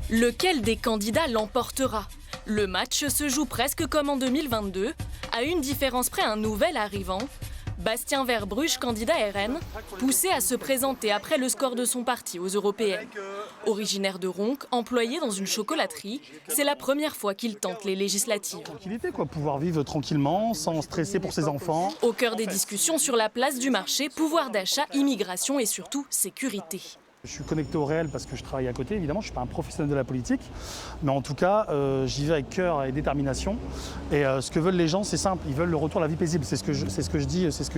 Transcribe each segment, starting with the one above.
Lequel des candidats l'emportera? Le match se joue presque comme en 2022, à une différence près un nouvel arrivant. Bastien Verbrugghe, candidat RN, poussé à se présenter après le score de son parti aux européennes. Originaire de Ronques, employé dans une chocolaterie, c'est la première fois qu'il tente les législatives. Tranquillité, quoi, pouvoir vivre tranquillement, sans stresser pour ses enfants. Au cœur des discussions sur la place du marché, pouvoir d'achat, immigration et surtout sécurité. Je suis connecté au réel parce que je travaille à côté, évidemment, je ne suis pas un professionnel de la politique. Mais en tout cas, j'y vais avec cœur et détermination. Et ce que veulent les gens, c'est simple, ils veulent le retour à la vie paisible. C'est ce que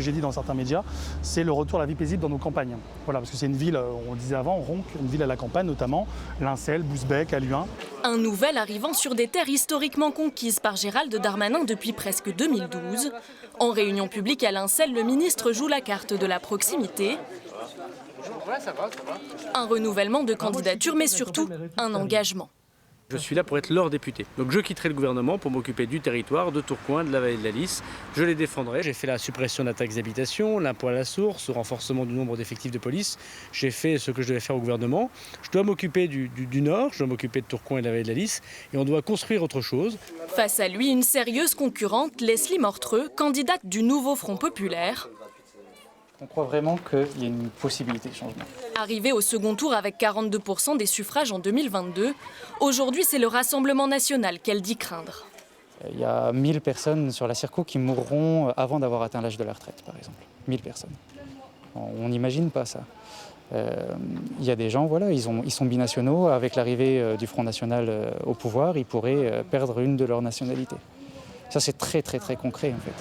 j'ai dit dans certains médias, c'est le retour à la vie paisible dans nos campagnes. Voilà, parce que c'est une ville, on le disait avant, Ronques, une ville à la campagne, notamment Lincel, Bousbecque, Alluin. Un nouvel arrivant sur des terres historiquement conquises par Gérald Darmanin depuis presque 2012. En réunion publique à Lincel, le ministre joue la carte de la proximité. Un renouvellement de candidature, mais surtout un engagement. Je suis là pour être leur député. Donc je quitterai le gouvernement pour m'occuper du territoire, de Tourcoing, de la vallée de la Lys. Je les défendrai. J'ai fait la suppression de la taxe d'habitation, l'impôt à la source, le renforcement du nombre d'effectifs de police. J'ai fait ce que je devais faire au gouvernement. Je dois m'occuper du Nord, je dois m'occuper de Tourcoing et de la vallée de la Lys. Et on doit construire autre chose. Face à lui, une sérieuse concurrente, Leslie Mortreux, candidate du nouveau Front populaire. On croit vraiment qu'il y a une possibilité de changement. Arrivée au second tour avec 42% des suffrages en 2022, aujourd'hui c'est le Rassemblement national qu'elle dit craindre. Il y a 1000 personnes sur la circo qui mourront avant d'avoir atteint l'âge de la retraite, par exemple. 1000 personnes. On n'imagine pas ça. Il y a des gens, voilà, ils sont binationaux. Avec l'arrivée du Front National au pouvoir, ils pourraient perdre une de leurs nationalités. Ça, c'est très, très, très concret, en fait.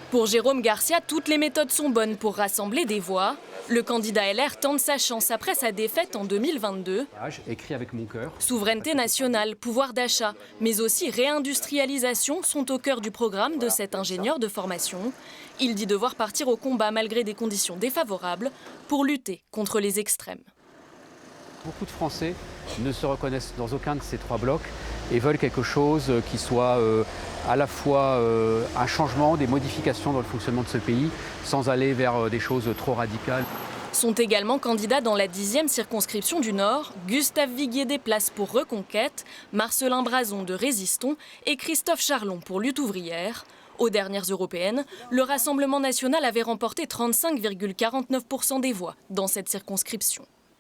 Pour Jérôme Garcia, toutes les méthodes sont bonnes pour rassembler des voix. Le candidat LR tente sa chance après sa défaite en 2022. Écrit avec mon cœur. Souveraineté nationale, pouvoir d'achat, mais aussi réindustrialisation sont au cœur du programme de cet ingénieur de formation. Il dit devoir partir au combat malgré des conditions défavorables pour lutter contre les extrêmes. Beaucoup de Français ne se reconnaissent dans aucun de ces trois blocs et veulent quelque chose qui soit à la fois un changement, des modifications dans le fonctionnement de ce pays, sans aller vers des choses trop radicales. Sont également candidats dans la 10e circonscription du Nord, Gustave Viguier des Places pour Reconquête, Marcelin Brazon de Résistons et Christophe Charlon pour Lutte ouvrière. Aux dernières européennes, le Rassemblement national avait remporté 35,49% des voix dans cette circonscription.